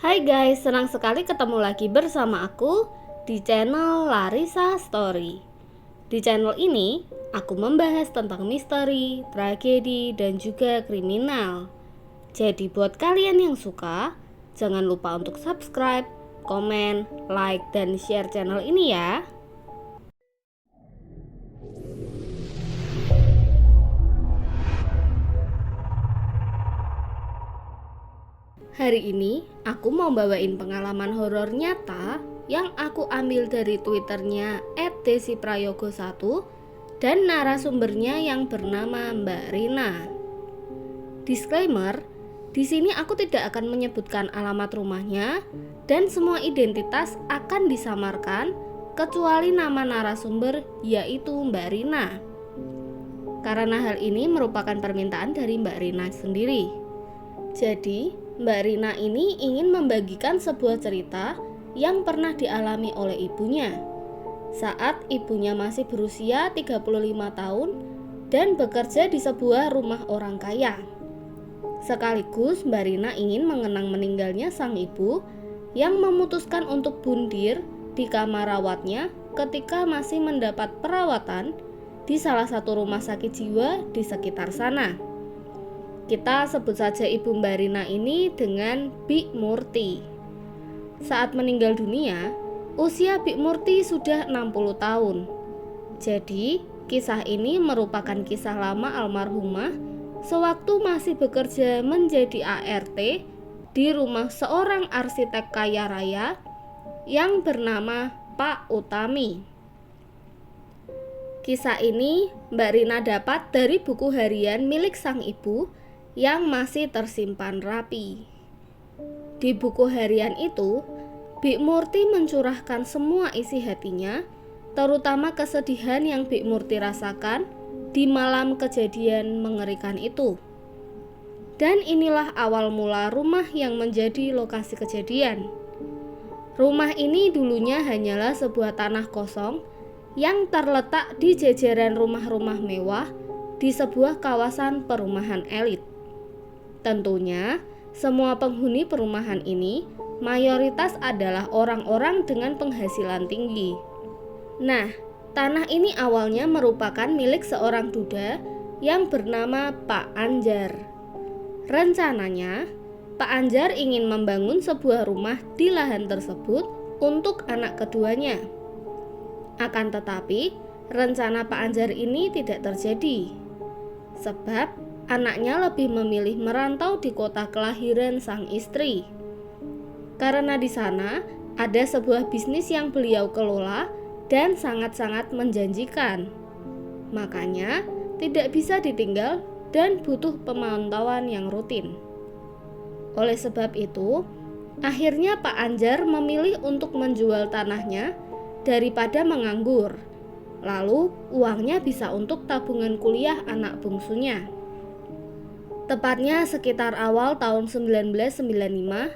Hai guys, senang sekali ketemu lagi bersama aku di channel Larissa Story. Di channel ini, aku membahas tentang misteri, tragedi, dan juga kriminal. Jadi buat kalian yang suka, jangan lupa untuk subscribe, komen, like, dan share channel ini ya. Hari ini aku mau bawain pengalaman horor nyata yang aku ambil dari twitternya @desiprayogo1 dan narasumbernya yang bernama Mbak Rina. Disclaimer, di sini aku tidak akan menyebutkan alamat rumahnya dan semua identitas akan disamarkan kecuali nama narasumber yaitu Mbak Rina. Karena hal ini merupakan permintaan dari Mbak Rina sendiri. Jadi, Mbak Rina ini ingin membagikan sebuah cerita yang pernah dialami oleh ibunya saat ibunya masih berusia 35 tahun dan bekerja di sebuah rumah orang kaya. Sekaligus Mbak Rina ingin mengenang meninggalnya sang ibu yang memutuskan untuk bundir di kamar rawatnya ketika masih mendapat perawatan di salah satu rumah sakit jiwa di sekitar sana. Kita sebut saja ibu Mbak Rina ini dengan Bik Murti. Saat meninggal dunia, usia Bik Murti sudah 60 tahun. Jadi, kisah ini merupakan kisah lama almarhumah sewaktu masih bekerja menjadi ART di rumah seorang arsitek kaya raya yang bernama Pak Utami. Kisah ini Mbak Rina dapat dari buku harian milik sang ibu yang masih tersimpan rapi. Di buku harian itu, Bik Murti mencurahkan semua isi hatinya, terutama kesedihan yang Bik Murti rasakan di malam kejadian mengerikan itu. Dan inilah awal mula rumah yang menjadi lokasi kejadian. Rumah ini dulunya hanyalah sebuah tanah kosong yang terletak di jajaran rumah-rumah mewah di sebuah kawasan perumahan elit. Tentunya, semua penghuni perumahan ini mayoritas adalah orang-orang dengan penghasilan tinggi. Nah, tanah ini awalnya merupakan milik seorang duda yang bernama Pak Anjar. Rencananya, Pak Anjar ingin membangun sebuah rumah di lahan tersebut untuk anak keduanya. Akan tetapi, rencana Pak Anjar ini tidak terjadi. Sebab anaknya lebih memilih merantau di kota kelahiran sang istri. Karena di sana ada sebuah bisnis yang beliau kelola dan sangat-sangat menjanjikan. Makanya tidak bisa ditinggal dan butuh pemantauan yang rutin. Oleh sebab itu, akhirnya Pak Anjar memilih untuk menjual tanahnya daripada menganggur. Lalu uangnya bisa untuk tabungan kuliah anak bungsunya. Tepatnya sekitar awal tahun 1995,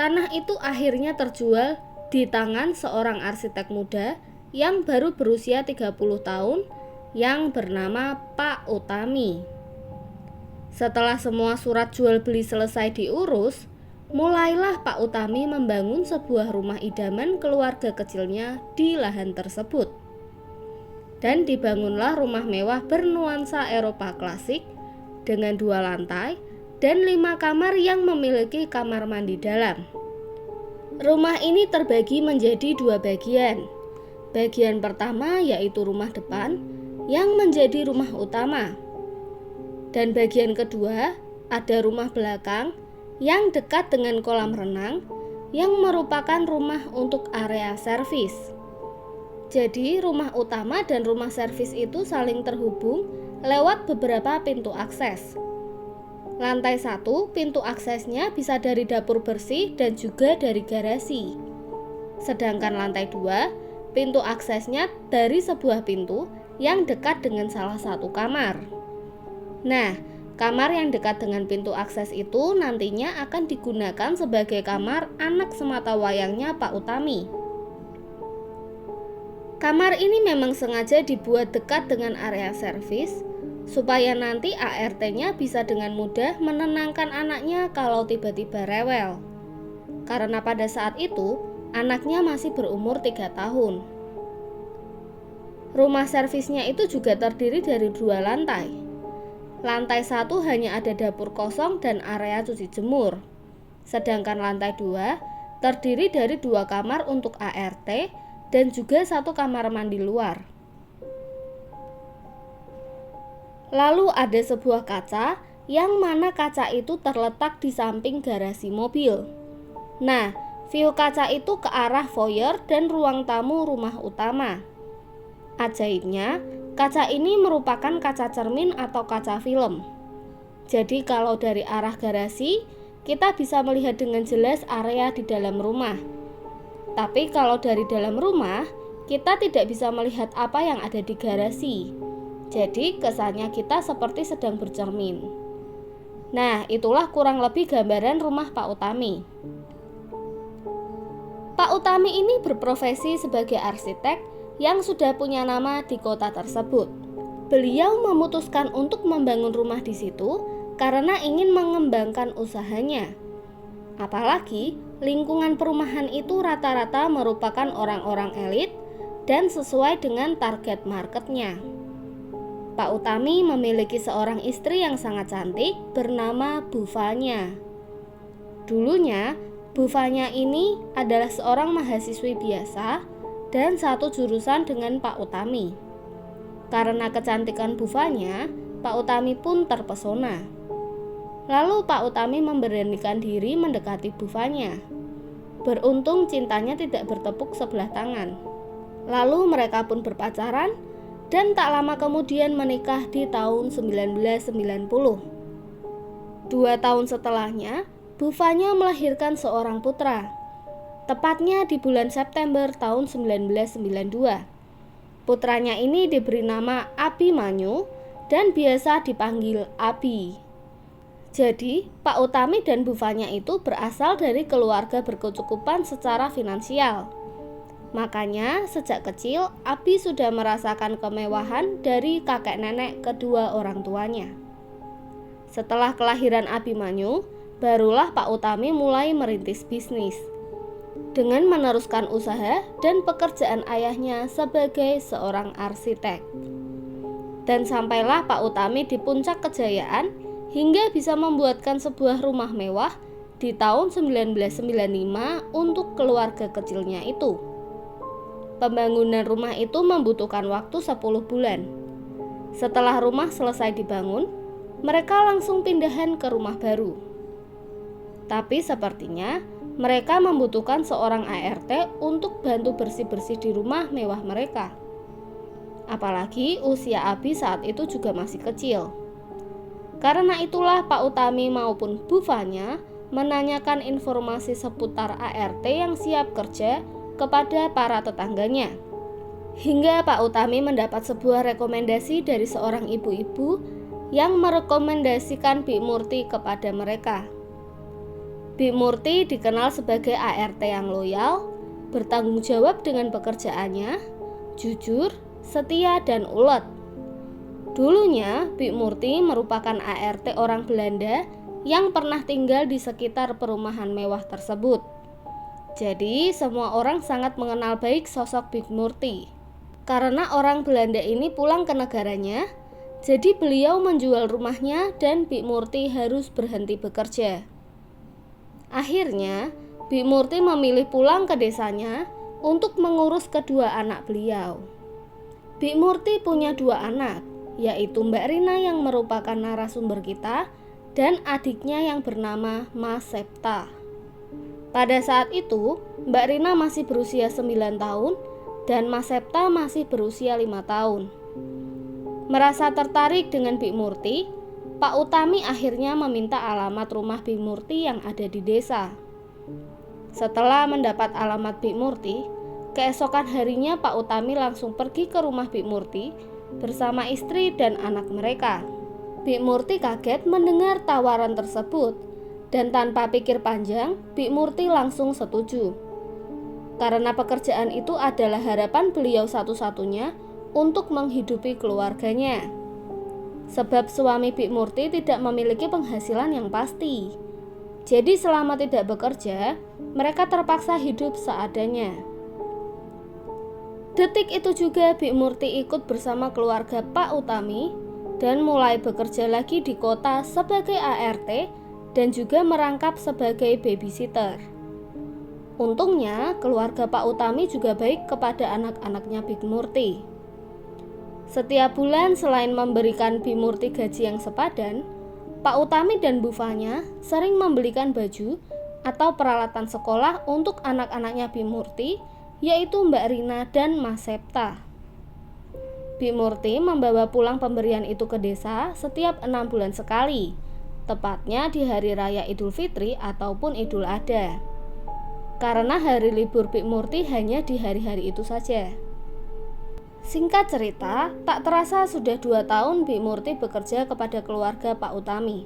tanah itu akhirnya terjual di tangan seorang arsitek muda yang baru berusia 30 tahun yang bernama Pak Utami. Setelah semua surat jual beli selesai diurus, mulailah Pak Utami membangun sebuah rumah idaman keluarga kecilnya di lahan tersebut. Dan dibangunlah rumah mewah bernuansa Eropa klasik dengan 2 lantai dan 5 kamar yang memiliki kamar mandi dalam. Rumah ini terbagi menjadi 2 bagian. Bagian pertama yaitu rumah depan yang menjadi rumah utama. Dan bagian kedua ada rumah belakang yang dekat dengan kolam renang yang merupakan rumah untuk area servis. Jadi rumah utama dan rumah servis itu saling terhubung lewat beberapa pintu akses. Lantai 1 pintu aksesnya bisa dari dapur bersih dan juga dari garasi. Sedangkan lantai 2 pintu aksesnya dari sebuah pintu yang dekat dengan salah satu kamar. Nah, kamar yang dekat dengan pintu akses itu nantinya akan digunakan sebagai kamar anak sematawayangnya Pak Utami. Kamar ini memang sengaja dibuat dekat dengan area servis supaya nanti ART-nya bisa dengan mudah menenangkan anaknya kalau tiba-tiba rewel. karena pada saat itu anaknya masih berumur 3 tahun. Rumah servisnya itu juga terdiri dari 2 lantai. Lantai 1 hanya ada dapur kosong dan area cuci jemur. Sedangkan lantai 2 terdiri dari 2 kamar untuk ART dan juga 1 kamar mandi luar. Lalu ada sebuah kaca yang mana kaca itu terletak di samping garasi mobil. Nah, view kaca itu ke arah foyer dan ruang tamu rumah utama. Ajaibnya, kaca ini merupakan kaca cermin atau kaca film. Jadi kalau dari arah garasi, kita bisa melihat dengan jelas area di dalam rumah. Tapi kalau dari dalam rumah, kita tidak bisa melihat apa yang ada di garasi. Jadi kesannya kita seperti sedang bercermin. Nah, itulah kurang lebih gambaran rumah Pak Utami. Pak Utami ini berprofesi sebagai arsitek yang sudah punya nama di kota tersebut. Beliau memutuskan untuk membangun rumah di situ karena ingin mengembangkan usahanya. Apalagi lingkungan perumahan itu rata-rata merupakan orang-orang elit dan sesuai dengan target marketnya. Pak Utami memiliki seorang istri yang sangat cantik bernama Bu Fanya. Dulunya, Bu Fanya ini adalah seorang mahasiswi biasa dan satu jurusan dengan Pak Utami. Karena kecantikan Bu Fanya, Pak Utami pun terpesona. Lalu Pak Utami memberanikan diri mendekati Bu Fanya. Beruntung cintanya tidak bertepuk sebelah tangan. Lalu mereka pun berpacaran dan tak lama kemudian menikah di tahun 1990. 2 tahun setelahnya, Bu Fanya melahirkan seorang putra. Tepatnya di bulan September tahun 1992. Putranya ini diberi nama Abimanyu dan biasa dipanggil Abi. Jadi, Pak Utami dan Bu Fanya itu berasal dari keluarga berkecukupan secara finansial. Makanya, sejak kecil, Abi sudah merasakan kemewahan dari kakek nenek kedua orang tuanya. Setelah kelahiran Abimanyu, barulah Pak Utami mulai merintis bisnis dengan meneruskan usaha dan pekerjaan ayahnya sebagai seorang arsitek. Dan sampailah Pak Utami di puncak kejayaan hingga bisa membuatkan sebuah rumah mewah di tahun 1995 untuk keluarga kecilnya itu. Pembangunan rumah itu membutuhkan waktu 10 bulan. Setelah rumah selesai dibangun, mereka langsung pindahan ke rumah baru. Tapi sepertinya mereka membutuhkan seorang ART untuk bantu bersih-bersih di rumah mewah mereka. Apalagi usia Abi saat itu juga masih kecil. Karena itulah Pak Utami maupun Bu Fanya menanyakan informasi seputar ART yang siap kerja kepada para tetangganya. Hingga Pak Utami mendapat sebuah rekomendasi dari seorang ibu-ibu yang merekomendasikan Bik Murti kepada mereka. Bik Murti dikenal sebagai ART yang loyal, bertanggung jawab dengan pekerjaannya, jujur, setia, dan ulet. Dulunya, Bik Murti merupakan ART orang Belanda yang pernah tinggal di sekitar perumahan mewah tersebut. Jadi, semua orang sangat mengenal baik sosok Bik Murti. Karena orang Belanda ini pulang ke negaranya, jadi beliau menjual rumahnya dan Bik Murti harus berhenti bekerja. Akhirnya, Bik Murti memilih pulang ke desanya untuk mengurus kedua anak beliau. Bik Murti punya 2 anak, yaitu Mbak Rina yang merupakan narasumber kita dan adiknya yang bernama Mas Septa. Pada saat itu, Mbak Rina masih berusia 9 tahun dan Mas Septa masih berusia 5 tahun. Merasa tertarik dengan Bik Murti, Pak Utami akhirnya meminta alamat rumah Bik Murti yang ada di desa. Setelah mendapat alamat Bik Murti, keesokan harinya Pak Utami langsung pergi ke rumah Bik Murti bersama istri dan anak mereka. Bik Murti kaget mendengar tawaran tersebut dan tanpa pikir panjang, Bik Murti langsung setuju. Karena pekerjaan itu adalah harapan beliau satu-satunya untuk menghidupi keluarganya. Sebab suami Bik Murti tidak memiliki penghasilan yang pasti. Jadi selama tidak bekerja, mereka terpaksa hidup seadanya. Detik itu juga Bik Murti ikut bersama keluarga Pak Utami dan mulai bekerja lagi di kota sebagai ART dan juga merangkap sebagai babysitter. Untungnya keluarga Pak Utami juga baik kepada anak-anaknya Bik Murti. Setiap bulan selain memberikan Bik Murti gaji yang sepadan, Pak Utami dan Bu Fanya sering membelikan baju atau peralatan sekolah untuk anak-anaknya Bik Murti, yaitu Mbak Rina dan Mas Septa. Bik Murti membawa pulang pemberian itu ke desa setiap 6 bulan sekali, tepatnya di hari raya Idul Fitri ataupun Idul Adha. Karena hari libur Bik Murti hanya di hari-hari itu saja. Singkat cerita, tak terasa sudah 2 tahun Bik Murti bekerja kepada keluarga Pak Utami.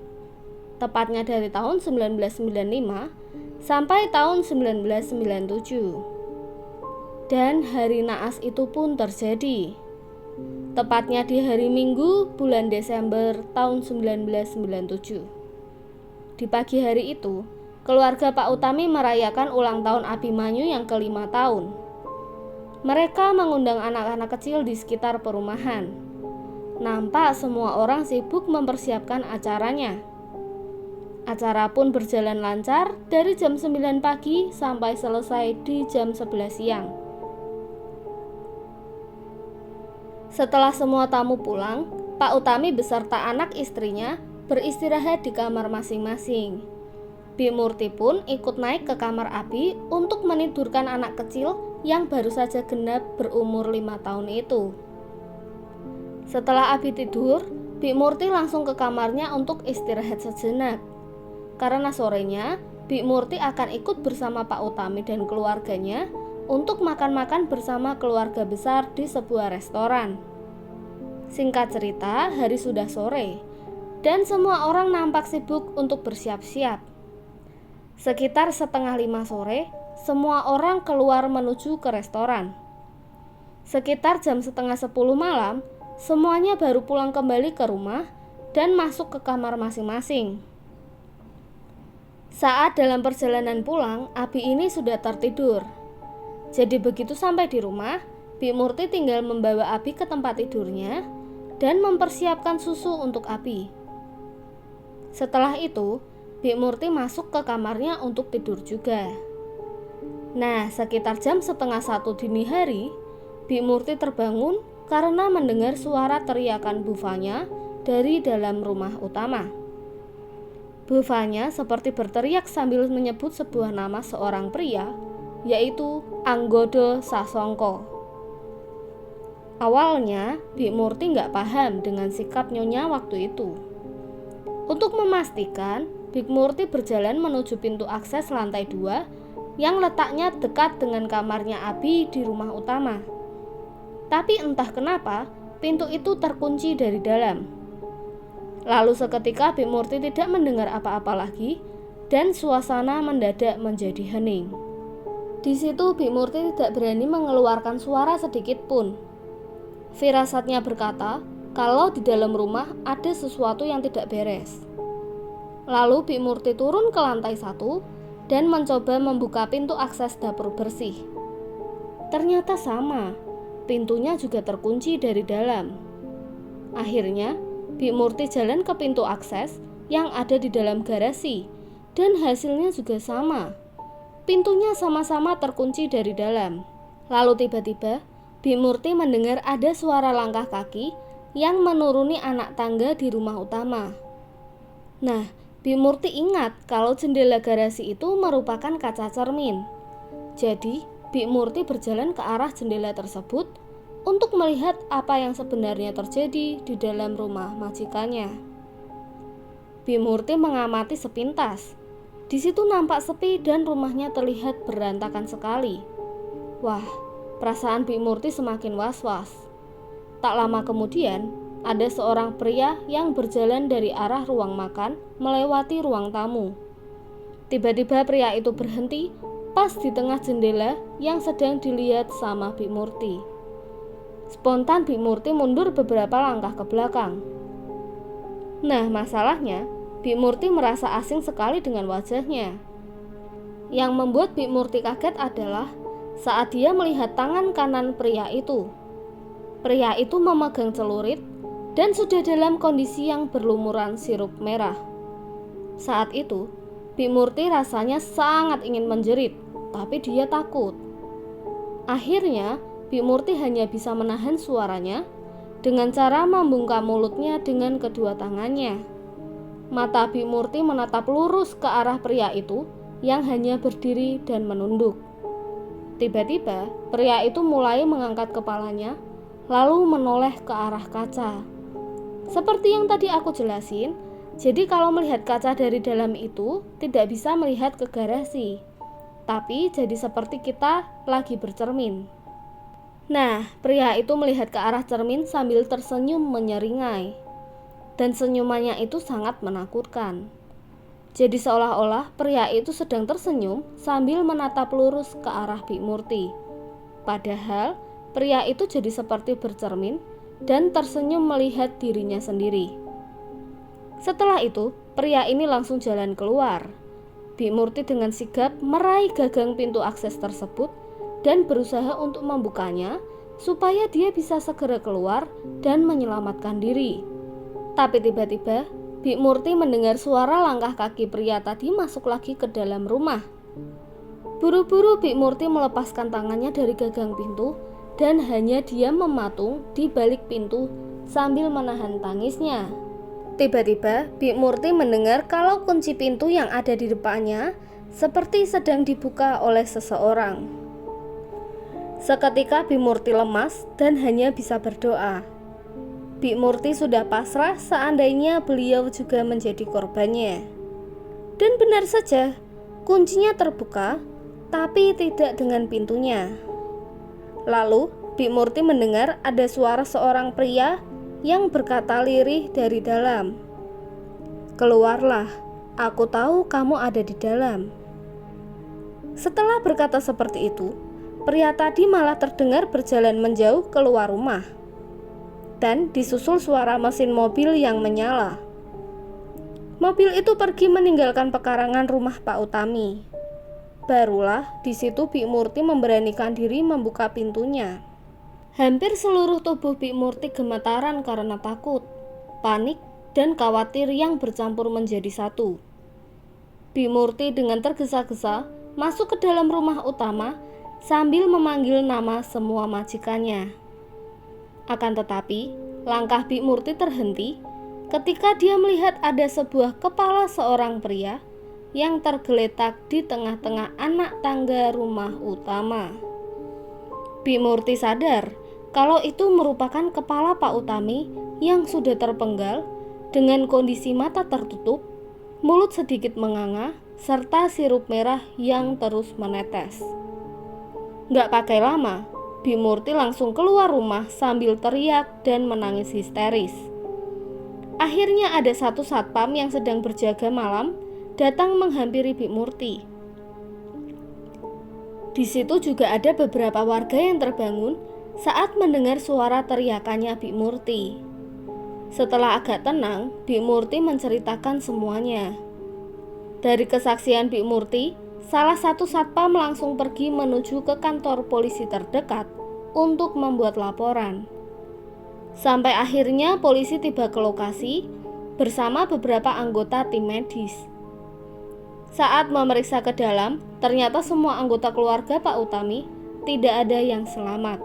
Tepatnya dari tahun 1995 sampai tahun 1997. Dan hari naas itu pun terjadi. Tepatnya di hari Minggu bulan Desember tahun 1997. Di pagi hari itu, keluarga Pak Utami merayakan ulang tahun Abimanyu yang ke-5 tahun. Mereka mengundang anak-anak kecil di sekitar perumahan. Nampak semua orang sibuk mempersiapkan acaranya. Acara pun berjalan lancar dari jam 9 pagi sampai selesai di jam 11 siang. Setelah semua tamu pulang, Pak Utami beserta anak istrinya beristirahat di kamar masing-masing. Bik Murti pun ikut naik ke kamar Abi untuk menidurkan anak kecil yang baru saja genap berumur 5 tahun itu. Setelah Abi tidur, Bik Murti langsung ke kamarnya untuk istirahat sejenak. Karena sorenya, Bik Murti akan ikut bersama Pak Utami dan keluarganya untuk makan-makan bersama keluarga besar di sebuah restoran. Singkat cerita, hari sudah sore dan semua orang nampak sibuk untuk bersiap-siap. Sekitar 4:30 sore, semua orang keluar menuju ke restoran. Sekitar jam 9:30 malam, semuanya baru pulang kembali ke rumah dan masuk ke kamar masing-masing. Saat dalam perjalanan pulang, Abi ini sudah tertidur. Jadi begitu sampai di rumah, Bik Murti tinggal membawa Abi ke tempat tidurnya dan mempersiapkan susu untuk Abi. Setelah itu, Bik Murti masuk ke kamarnya untuk tidur juga. Nah, sekitar jam 12:30 dini hari, Bik Murti terbangun karena mendengar suara teriakan Bu Fanya dari dalam rumah utama. Bu Fanya seperti berteriak sambil menyebut sebuah nama seorang pria, yaitu Anggodo Sasongko. Awalnya, Bik Murti nggak paham dengan sikap nyonya waktu itu. Untuk memastikan, Bik Murti berjalan menuju pintu akses lantai 2 yang letaknya dekat dengan kamarnya Abi di rumah utama. Tapi entah kenapa, pintu itu terkunci dari dalam. Lalu seketika Bik Murti tidak mendengar apa-apa lagi dan suasana mendadak menjadi hening. Di situ Bik Murti tidak berani mengeluarkan suara sedikit pun. Firasatnya berkata kalau di dalam rumah ada sesuatu yang tidak beres. Lalu Bik Murti turun ke lantai 1 dan mencoba membuka pintu akses dapur bersih. Ternyata sama, pintunya juga terkunci dari dalam. Akhirnya, Bik Murti jalan ke pintu akses yang ada di dalam garasi dan hasilnya juga sama. Pintunya sama-sama terkunci dari dalam. Lalu tiba-tiba Bik Murti mendengar ada suara langkah kaki yang menuruni anak tangga di rumah utama. Nah, Bik Murti ingat kalau jendela garasi itu merupakan kaca cermin. Jadi, Bik Murti berjalan ke arah jendela tersebut untuk melihat apa yang sebenarnya terjadi di dalam rumah majikannya. Bik Murti mengamati sepintas. Di situ nampak sepi dan rumahnya terlihat berantakan sekali. Wah, perasaan Bik Murti semakin was-was. Tak lama kemudian, ada seorang pria yang berjalan dari arah ruang makan melewati ruang tamu. Tiba-tiba pria itu berhenti pas di tengah jendela yang sedang dilihat sama Bik Murti. Spontan Bik Murti mundur beberapa langkah ke belakang. Nah, masalahnya Bik Murti merasa asing sekali dengan wajahnya. Yang membuat Bik Murti kaget adalah saat dia melihat tangan kanan pria itu. Pria itu memegang celurit dan sudah dalam kondisi yang berlumuran sirup merah. Saat itu, Bik Murti rasanya sangat ingin menjerit, tapi dia takut. Akhirnya, Bik Murti hanya bisa menahan suaranya dengan cara membungkam mulutnya dengan kedua tangannya. Mata Bik Murti menatap lurus ke arah pria itu yang hanya berdiri dan menunduk. Tiba-tiba, pria itu mulai mengangkat kepalanya, lalu menoleh ke arah kaca. Seperti yang tadi aku jelasin, jadi kalau melihat kaca dari dalam itu tidak bisa melihat ke garasi, tapi jadi seperti kita lagi bercermin. Nah, pria itu melihat ke arah cermin sambil tersenyum menyeringai. Dan senyumannya itu sangat menakutkan. Jadi seolah-olah pria itu sedang tersenyum sambil menatap lurus ke arah Bik Murti. Padahal pria itu jadi seperti bercermin dan tersenyum melihat dirinya sendiri. Setelah itu, pria ini langsung jalan keluar. Bik Murti dengan sigap meraih gagang pintu akses tersebut dan berusaha untuk membukanya supaya dia bisa segera keluar dan menyelamatkan diri. Tapi tiba-tiba, Bik Murti mendengar suara langkah kaki pria tadi masuk lagi ke dalam rumah. Buru-buru Bik Murti melepaskan tangannya dari gagang pintu dan hanya diam mematung di balik pintu sambil menahan tangisnya. Tiba-tiba, Bik Murti mendengar kalau kunci pintu yang ada di depannya seperti sedang dibuka oleh seseorang. Seketika Bik Murti lemas dan hanya bisa berdoa. Bik Murti sudah pasrah seandainya beliau juga menjadi korbannya. Dan benar saja, kuncinya terbuka, tapi tidak dengan pintunya. Lalu, Bik Murti mendengar ada suara seorang pria yang berkata lirih dari dalam. "Keluarlah, aku tahu kamu ada di dalam." Setelah berkata seperti itu, pria tadi malah terdengar berjalan menjauh keluar rumah. Dan disusul suara mesin mobil yang menyala. Mobil itu pergi meninggalkan pekarangan rumah Pak Utami. Barulah di situ Bik Murti memberanikan diri membuka pintunya. Hampir seluruh tubuh Bik Murti gemetaran karena takut, panik, dan khawatir yang bercampur menjadi satu. Bik Murti dengan tergesa-gesa masuk ke dalam rumah utama sambil memanggil nama semua majikannya. Akan tetapi, langkah Bik Murti terhenti ketika dia melihat ada sebuah kepala seorang pria yang tergeletak di tengah-tengah anak tangga rumah utama. Bik Murti sadar kalau itu merupakan kepala Pak Utami yang sudah terpenggal dengan kondisi mata tertutup, mulut sedikit menganga, serta sirup merah yang terus menetes. Gak pakai lama, Bik Murti langsung keluar rumah sambil teriak dan menangis histeris. Akhirnya ada satu satpam yang sedang berjaga malam datang menghampiri Bik Murti. Di situ juga ada beberapa warga yang terbangun saat mendengar suara teriakannya Bik Murti. Setelah agak tenang, Bik Murti menceritakan semuanya. Dari kesaksian Bik Murti, salah satu satpam langsung pergi menuju ke kantor polisi terdekat untuk membuat laporan. Sampai akhirnya polisi tiba ke lokasi bersama beberapa anggota tim medis. Saat memeriksa ke dalam, ternyata semua anggota keluarga Pak Utami tidak ada yang selamat.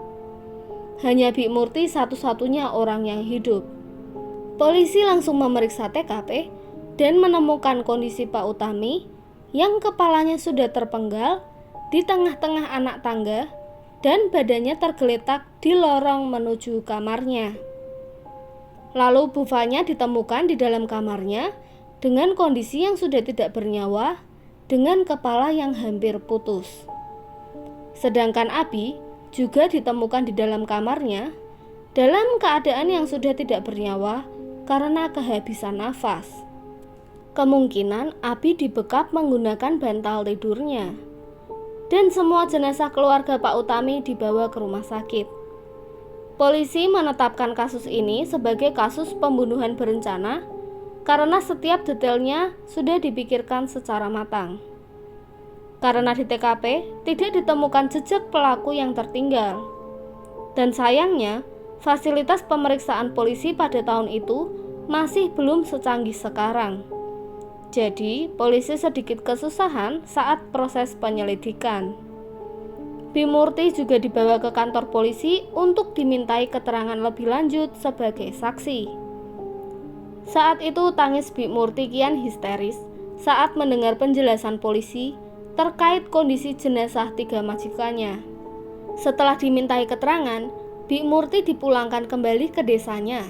Hanya Bik Murti satu-satunya orang yang hidup. Polisi langsung memeriksa TKP dan menemukan kondisi Pak Utami yang kepalanya sudah terpenggal di tengah-tengah anak tangga dan badannya tergeletak di lorong menuju kamarnya. Lalu bufanya ditemukan di dalam kamarnya dengan kondisi yang sudah tidak bernyawa dengan kepala yang hampir putus. Sedangkan Abi juga ditemukan di dalam kamarnya dalam keadaan yang sudah tidak bernyawa karena kehabisan nafas. Kemungkinan Abi dibekap menggunakan bantal tidurnya. Dan semua jenazah keluarga Pak Utami dibawa ke rumah sakit. Polisi menetapkan kasus ini sebagai kasus pembunuhan berencana karena setiap detailnya sudah dipikirkan secara matang. Karena di TKP tidak ditemukan jejak pelaku yang tertinggal. Dan sayangnya, fasilitas pemeriksaan polisi pada tahun itu masih belum secanggih sekarang. Jadi, polisi sedikit kesusahan saat proses penyelidikan. Bimurti juga dibawa ke kantor polisi untuk dimintai keterangan lebih lanjut sebagai saksi. Saat itu tangis Bimurti kian histeris saat mendengar penjelasan polisi terkait kondisi jenazah 3 majikannya. Setelah dimintai keterangan, Bimurti dipulangkan kembali ke desanya,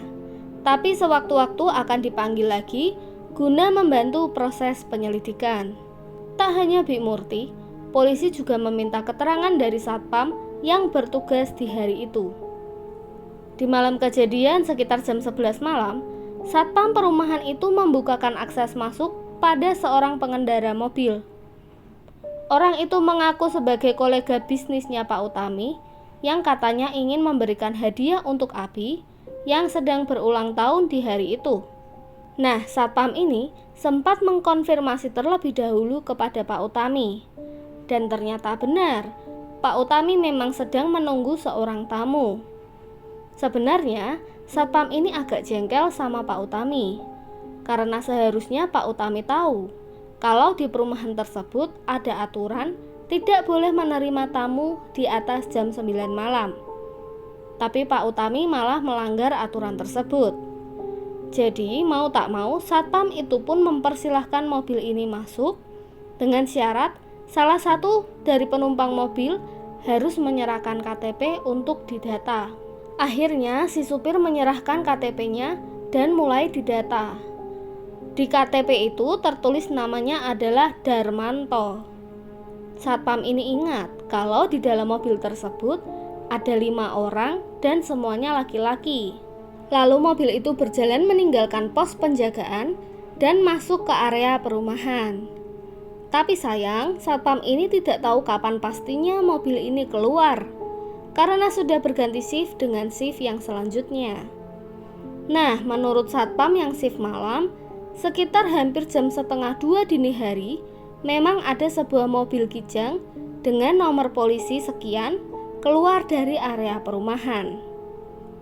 tapi sewaktu-waktu akan dipanggil lagi guna membantu proses penyelidikan. Tak hanya Bimurti, polisi juga meminta keterangan dari satpam yang bertugas di hari itu. Di malam kejadian sekitar jam 11 malam, satpam perumahan itu membukakan akses masuk pada seorang pengendara mobil. Orang itu mengaku sebagai kolega bisnisnya Pak Utami yang katanya ingin memberikan hadiah untuk Abi yang sedang berulang tahun di hari itu. Nah, satpam ini sempat mengkonfirmasi terlebih dahulu kepada Pak Utami. Dan ternyata benar, Pak Utami memang sedang menunggu seorang tamu. Sebenarnya, satpam ini agak jengkel sama Pak Utami, karena seharusnya Pak Utami tahu kalau di perumahan tersebut ada aturan tidak boleh menerima tamu di atas jam 9 malam. Tapi Pak Utami malah melanggar aturan tersebut. Jadi mau tak mau satpam itu pun mempersilahkan mobil ini masuk dengan syarat salah satu dari penumpang mobil harus menyerahkan KTP untuk didata. Akhirnya si supir menyerahkan KTP-nya dan mulai didata. Di KTP itu tertulis namanya adalah Darmanto. Satpam ini ingat kalau di dalam mobil tersebut ada 5 orang dan semuanya laki-laki. Lalu mobil itu berjalan meninggalkan pos penjagaan dan masuk ke area perumahan. Tapi sayang, satpam ini tidak tahu kapan pastinya mobil ini keluar, karena sudah berganti shift dengan shift yang selanjutnya. Nah, menurut satpam yang shift malam, sekitar hampir jam 1:30 dini hari, memang ada sebuah mobil kijang dengan nomor polisi sekian keluar dari area perumahan.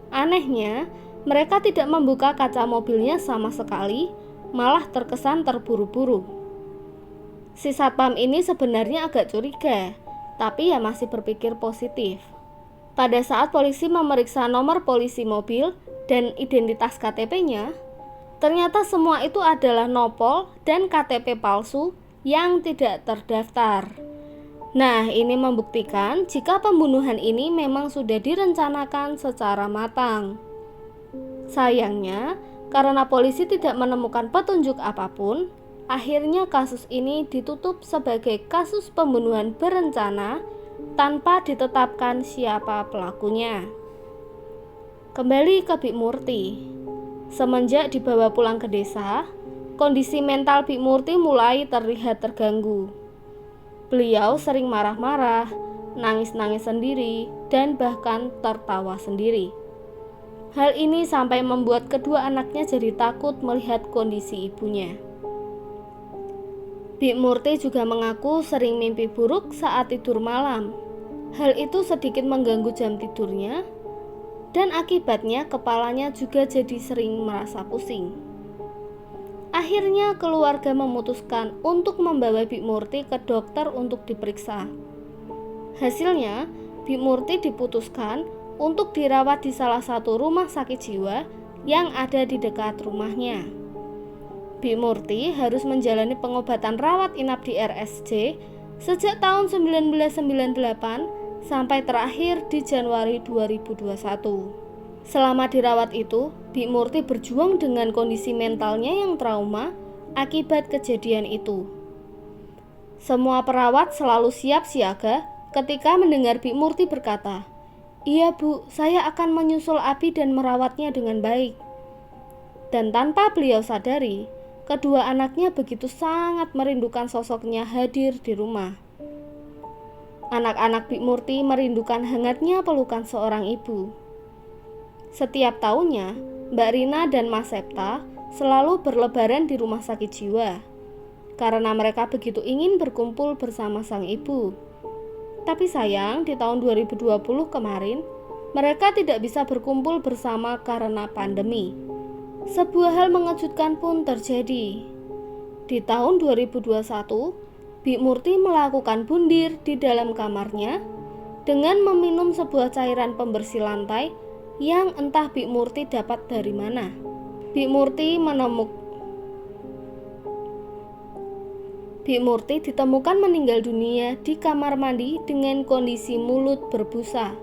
Anehnya, mereka tidak membuka kaca mobilnya sama sekali, malah terkesan terburu-buru. Si satpam ini sebenarnya agak curiga, tapi ya masih berpikir positif. Pada saat polisi memeriksa nomor polisi mobil dan identitas KTP-nya, ternyata semua itu adalah nopol dan KTP palsu yang tidak terdaftar. Nah, ini membuktikan jika pembunuhan ini memang sudah direncanakan secara matang. Sayangnya, karena polisi tidak menemukan petunjuk apapun, akhirnya kasus ini ditutup sebagai kasus pembunuhan berencana tanpa ditetapkan siapa pelakunya. Kembali ke Bimurti. Semenjak dibawa pulang ke desa, kondisi mental Bimurti mulai terlihat terganggu. Beliau sering marah-marah, nangis-nangis sendiri, dan bahkan tertawa sendiri. Hal ini sampai membuat kedua anaknya jadi takut melihat kondisi ibunya. Bimurti juga mengaku sering mimpi buruk saat tidur malam. Hal itu sedikit mengganggu jam tidurnya, dan akibatnya kepalanya juga jadi sering merasa pusing. Akhirnya keluarga memutuskan untuk membawa Bimurti ke dokter untuk diperiksa. Hasilnya, Bimurti diputuskan untuk dirawat di salah satu rumah sakit jiwa yang ada di dekat rumahnya. Bimurti harus menjalani pengobatan rawat inap di RSJ sejak tahun 1998 sampai terakhir di Januari 2021. Selama dirawat itu, Bimurti berjuang dengan kondisi mentalnya yang trauma akibat kejadian itu. Semua perawat selalu siap siaga ketika mendengar Bimurti berkata, "Iya Bu, saya akan menyusul Abi dan merawatnya dengan baik." Dan tanpa beliau sadari, kedua anaknya begitu sangat merindukan sosoknya hadir di rumah. Anak-anak Bimurti merindukan hangatnya pelukan seorang ibu. Setiap tahunnya, Mbak Rina dan Mas Septa selalu berlebaran di rumah sakit jiwa, karena mereka begitu ingin berkumpul bersama sang ibu. Tapi sayang, di tahun 2020 kemarin, mereka tidak bisa berkumpul bersama karena pandemi. Sebuah hal mengejutkan pun terjadi. Di tahun 2021, Bik Murti melakukan bundir di dalam kamarnya dengan meminum sebuah cairan pembersih lantai yang entah Bik Murti dapat dari mana. Bik Murti ditemukan meninggal dunia di kamar mandi dengan kondisi mulut berbusa.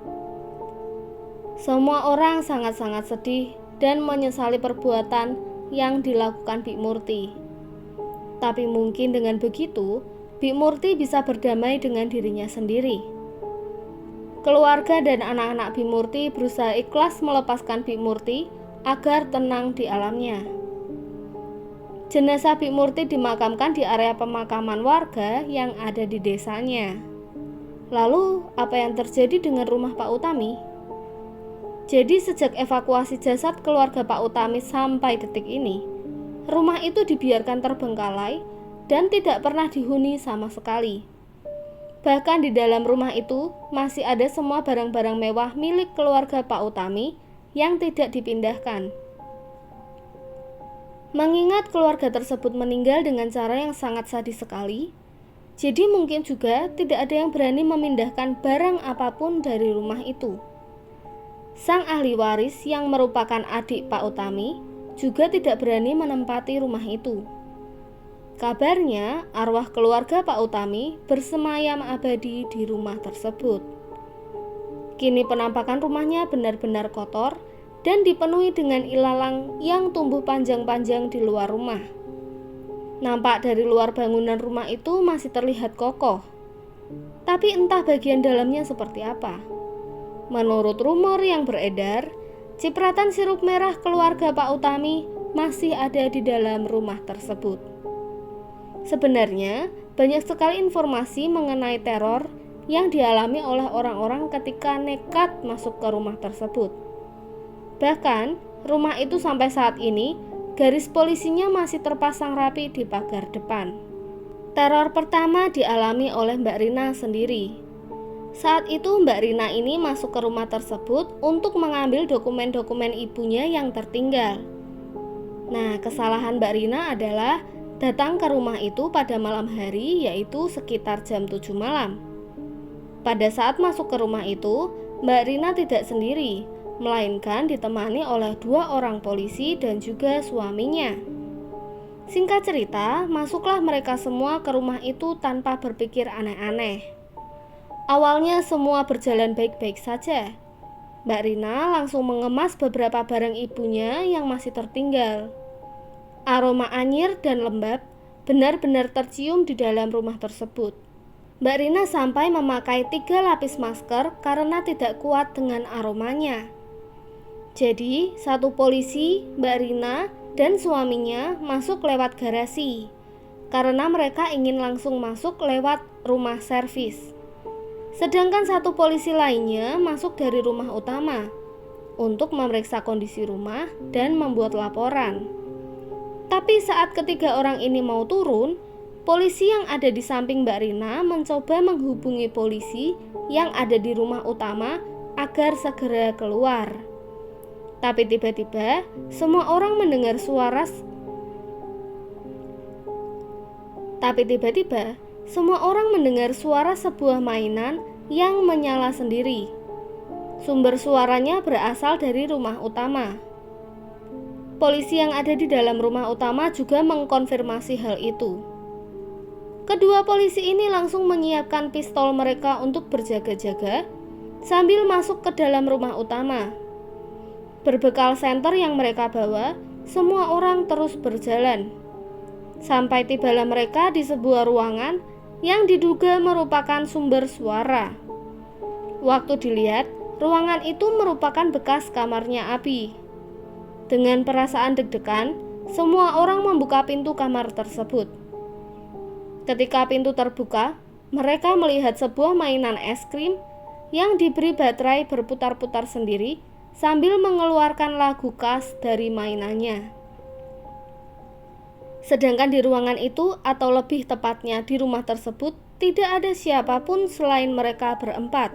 Semua orang sangat-sangat sedih dan menyesali perbuatan yang dilakukan Bik Murti. Tapi mungkin dengan begitu, Bik Murti bisa berdamai dengan dirinya sendiri. Keluarga dan anak-anak Bik Murti berusaha ikhlas melepaskan Bik Murti agar tenang di alamnya. Jenazah Bik Murti dimakamkan di area pemakaman warga yang ada di desanya. Lalu, apa yang terjadi dengan rumah Pak Utami? Jadi sejak evakuasi jasad keluarga Pak Utami sampai detik ini, rumah itu dibiarkan terbengkalai dan tidak pernah dihuni sama sekali. Bahkan di dalam rumah itu masih ada semua barang-barang mewah milik keluarga Pak Utami yang tidak dipindahkan. Mengingat keluarga tersebut meninggal dengan cara yang sangat sadis sekali, jadi mungkin juga tidak ada yang berani memindahkan barang apapun dari rumah itu. Sang ahli waris yang merupakan adik Pak Utami juga tidak berani menempati rumah itu. Kabarnya, arwah keluarga Pak Utami bersemayam abadi di rumah tersebut. Kini penampakan rumahnya benar-benar kotor dan dipenuhi dengan ilalang yang tumbuh panjang-panjang di luar rumah. Nampak dari luar bangunan rumah itu masih terlihat kokoh, tapi entah bagian dalamnya seperti apa. Menurut rumor yang beredar, cipratan sirup merah keluarga Pak Utami masih ada di dalam rumah tersebut. Sebenarnya, banyak sekali informasi mengenai teror yang dialami oleh orang-orang ketika nekat masuk ke rumah tersebut. Bahkan, rumah itu sampai saat ini, garis polisinya masih terpasang rapi di pagar depan. Teror pertama dialami oleh Mbak Rina sendiri. Saat itu Mbak Rina ini masuk ke rumah tersebut untuk mengambil dokumen-dokumen ibunya yang tertinggal. Nah, kesalahan Mbak Rina adalah datang ke rumah itu pada malam hari, yaitu sekitar jam 7 malam. Pada saat masuk ke rumah itu, Mbak Rina tidak sendiri, melainkan ditemani oleh 2 orang polisi dan juga suaminya. Singkat cerita, masuklah mereka semua ke rumah itu tanpa berpikir aneh-aneh. Awalnya semua berjalan baik-baik saja. Mbak Rina langsung mengemas beberapa barang ibunya yang masih tertinggal. Aroma anyir dan lembab benar-benar tercium di dalam rumah tersebut. Mbak Rina sampai memakai 3 lapis masker karena tidak kuat dengan aromanya. Jadi, satu polisi, Mbak Rina, dan suaminya masuk lewat garasi karena mereka ingin langsung masuk lewat rumah servis. Sedangkan satu polisi lainnya masuk dari rumah utama untuk memeriksa kondisi rumah dan membuat laporan. Tapi saat ketiga orang ini mau turun, polisi yang ada di samping Mbak Rina mencoba menghubungi polisi yang ada di rumah utama agar segera keluar. Tapi tiba-tiba semua orang mendengar suara sebuah mainan yang menyala sendiri. Sumber suaranya berasal dari rumah utama. Polisi yang ada di dalam rumah utama juga mengkonfirmasi hal itu. Kedua polisi ini langsung menyiapkan pistol mereka untuk berjaga-jaga sambil masuk ke dalam rumah utama. Berbekal senter yang mereka bawa, semua orang terus berjalan. Sampai tibalah mereka di sebuah ruangan yang diduga merupakan sumber suara. Waktu dilihat, ruangan itu merupakan bekas kamarnya Abi. Dengan perasaan deg-degan, semua orang membuka pintu kamar tersebut. Ketika pintu terbuka, mereka melihat sebuah mainan es krim yang diberi baterai berputar-putar sendiri sambil mengeluarkan lagu khas dari mainannya. Sedangkan di ruangan itu, atau lebih tepatnya di rumah tersebut, tidak ada siapapun selain mereka berempat.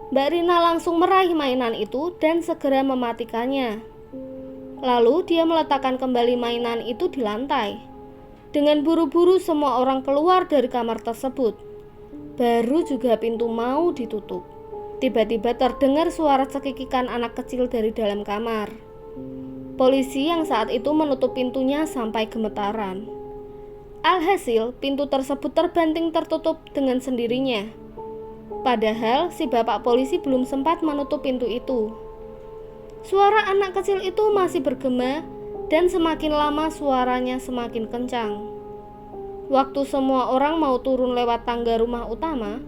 Mbak Rina langsung meraih mainan itu dan segera mematikannya. Lalu dia meletakkan kembali mainan itu di lantai. Dengan buru-buru semua orang keluar dari kamar tersebut. Baru juga pintu mau ditutup. Tiba-tiba terdengar suara cekikikan anak kecil dari dalam kamar. Polisi yang saat itu menutup pintunya sampai gemetaran. Alhasil, pintu tersebut terbanting tertutup dengan sendirinya. Padahal si bapak polisi belum sempat menutup pintu itu. Suara anak kecil itu masih bergema dan semakin lama suaranya semakin kencang. Waktu semua orang mau turun lewat tangga rumah utama,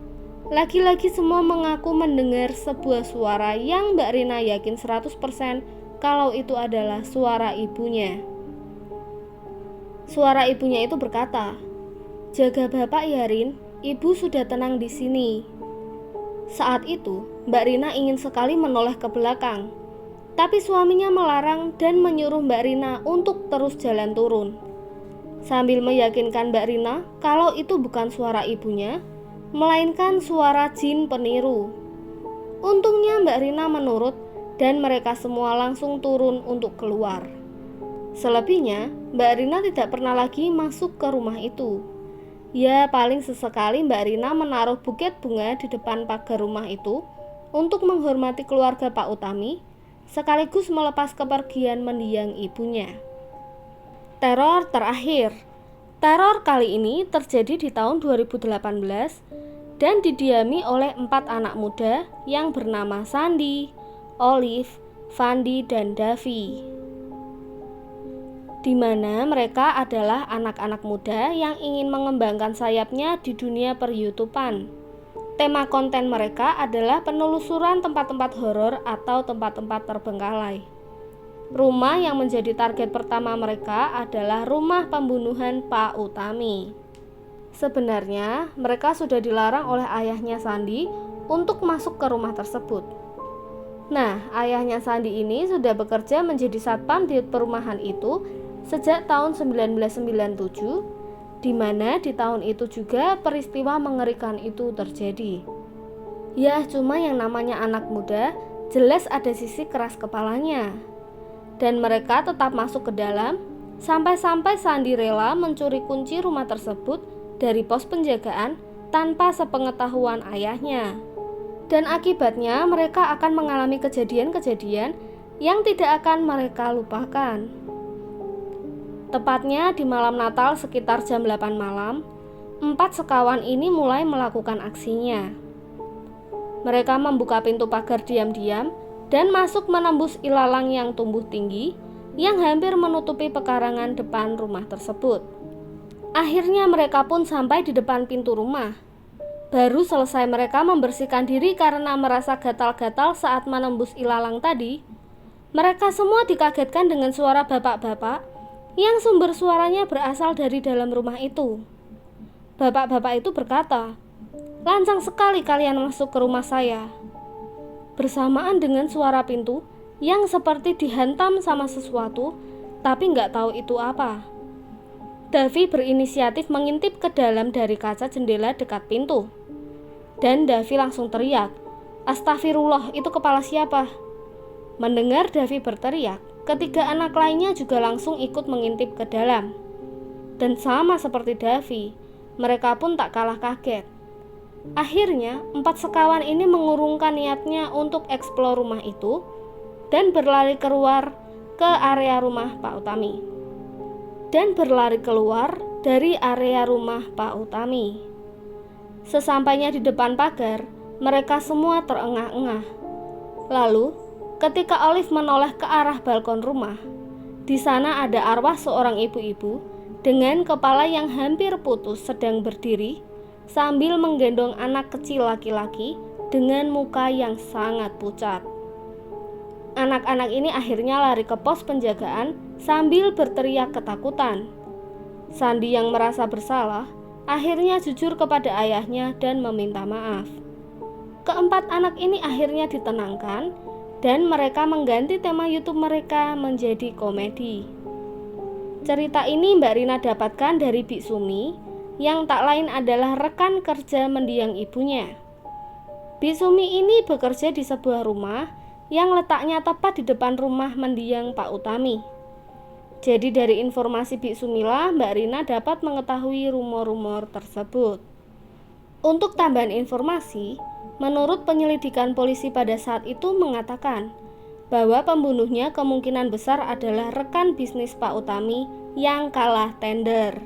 lagi-lagi semua mengaku mendengar sebuah suara yang Mbak Rina yakin 100% kalau itu adalah suara ibunya. Suara ibunya itu berkata, "Jaga bapak ya Rin, ibu sudah tenang di sini." Saat itu, Mbak Rina ingin sekali menoleh ke belakang, tapi suaminya melarang dan menyuruh Mbak Rina untuk terus jalan turun. Sambil meyakinkan Mbak Rina kalau itu bukan suara ibunya, melainkan suara jin peniru. Untungnya Mbak Rina menurut dan mereka semua langsung turun untuk keluar. Selebihnya, Mbak Rina tidak pernah lagi masuk ke rumah itu. Ya, paling sesekali Mbak Rina menaruh buket bunga di depan pagar rumah itu untuk menghormati keluarga Pak Utami, sekaligus melepas kepergian mendiang ibunya. Teror terakhir. Teror kali ini terjadi di tahun 2018 dan didiami oleh 4 anak muda yang bernama Sandy, Olive, Fandi, dan Davi. Di mana mereka adalah anak-anak muda yang ingin mengembangkan sayapnya di dunia per-YouTubean. Tema konten mereka adalah penelusuran tempat-tempat horor atau tempat-tempat terbengkalai. Rumah yang menjadi target pertama mereka adalah rumah pembunuhan Pak Utami. Sebenarnya mereka sudah dilarang oleh ayahnya Sandi untuk masuk ke rumah tersebut. Nah, ayahnya Sandi ini sudah bekerja menjadi satpam di perumahan itu sejak tahun 1997, di mana di tahun itu juga peristiwa mengerikan itu terjadi. Ya, cuma yang namanya anak muda, jelas ada sisi keras kepalanya. Dan mereka tetap masuk ke dalam, sampai-sampai Sandi rela mencuri kunci rumah tersebut dari pos penjagaan tanpa sepengetahuan ayahnya. Dan akibatnya mereka akan mengalami kejadian-kejadian yang tidak akan mereka lupakan. Tepatnya di malam Natal sekitar jam 8 malam, 4 sekawan ini mulai melakukan aksinya. Mereka membuka pintu pagar diam-diam dan masuk menembus ilalang yang tumbuh tinggi yang hampir menutupi pekarangan depan rumah tersebut. Akhirnya mereka pun sampai di depan pintu rumah. Baru selesai mereka membersihkan diri karena merasa gatal-gatal saat menembus ilalang tadi, mereka semua dikagetkan dengan suara bapak-bapak yang sumber suaranya berasal dari dalam rumah itu. Bapak-bapak itu berkata, "Lancang sekali kalian masuk ke rumah saya." Bersamaan dengan suara pintu yang seperti dihantam sama sesuatu, tapi nggak tahu itu apa. Davi berinisiatif mengintip ke dalam dari kaca jendela dekat pintu. Dan Davi langsung teriak, "Astagfirullah, itu kepala siapa?" Mendengar Davi berteriak, ketiga anak lainnya juga langsung ikut mengintip ke dalam. Dan sama seperti Davi, mereka pun tak kalah kaget. Akhirnya, 4 sekawan ini mengurungkan niatnya untuk eksplor rumah itu dan berlari keluar ke area rumah Pak Utami. Sesampainya di depan pagar, mereka semua terengah-engah. Lalu, ketika Olive menoleh ke arah balkon rumah, di sana ada arwah seorang ibu-ibu dengan kepala yang hampir putus sedang berdiri sambil menggendong anak kecil laki-laki dengan muka yang sangat pucat. Anak-anak ini akhirnya lari ke pos penjagaan sambil berteriak ketakutan. Sandi yang merasa bersalah akhirnya jujur kepada ayahnya dan meminta maaf. Keempat anak ini akhirnya ditenangkan dan mereka mengganti tema YouTube mereka menjadi komedi. Cerita ini Mbak Rina dapatkan dari Bik Sumi, yang tak lain adalah rekan kerja mendiang ibunya. Bik Sumi ini bekerja di sebuah rumah yang letaknya tepat di depan rumah mendiang Pak Utami. Jadi dari informasi Bik Sumilah Mbak Rina dapat mengetahui rumor-rumor tersebut. Untuk tambahan informasi, menurut penyelidikan polisi pada saat itu mengatakan bahwa pembunuhnya kemungkinan besar adalah rekan bisnis Pak Utami yang kalah tender,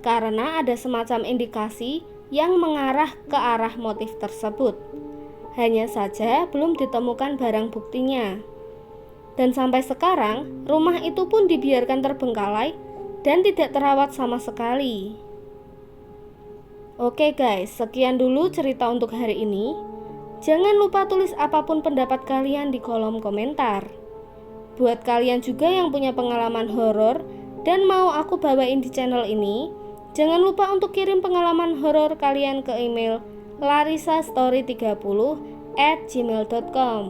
karena ada semacam indikasi yang mengarah ke arah motif tersebut. Hanya saja belum ditemukan barang buktinya. Dan sampai sekarang, rumah itu pun dibiarkan terbengkalai dan tidak terawat sama sekali. Oke guys, sekian dulu cerita untuk hari ini. Jangan lupa tulis apapun pendapat kalian di kolom komentar. Buat kalian juga yang punya pengalaman horor dan mau aku bawain di channel ini, jangan lupa untuk kirim pengalaman horor kalian ke email larisastory30@gmail.com.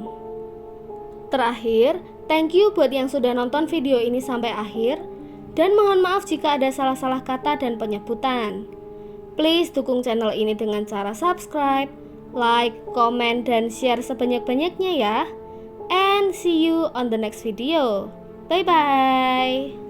Terakhir, thank you buat yang sudah nonton video ini sampai akhir, dan mohon maaf jika ada salah-salah kata dan penyebutan. Please dukung channel ini dengan cara subscribe, like, komen, dan share sebanyak-banyaknya ya. And see you on the next video. Bye-bye.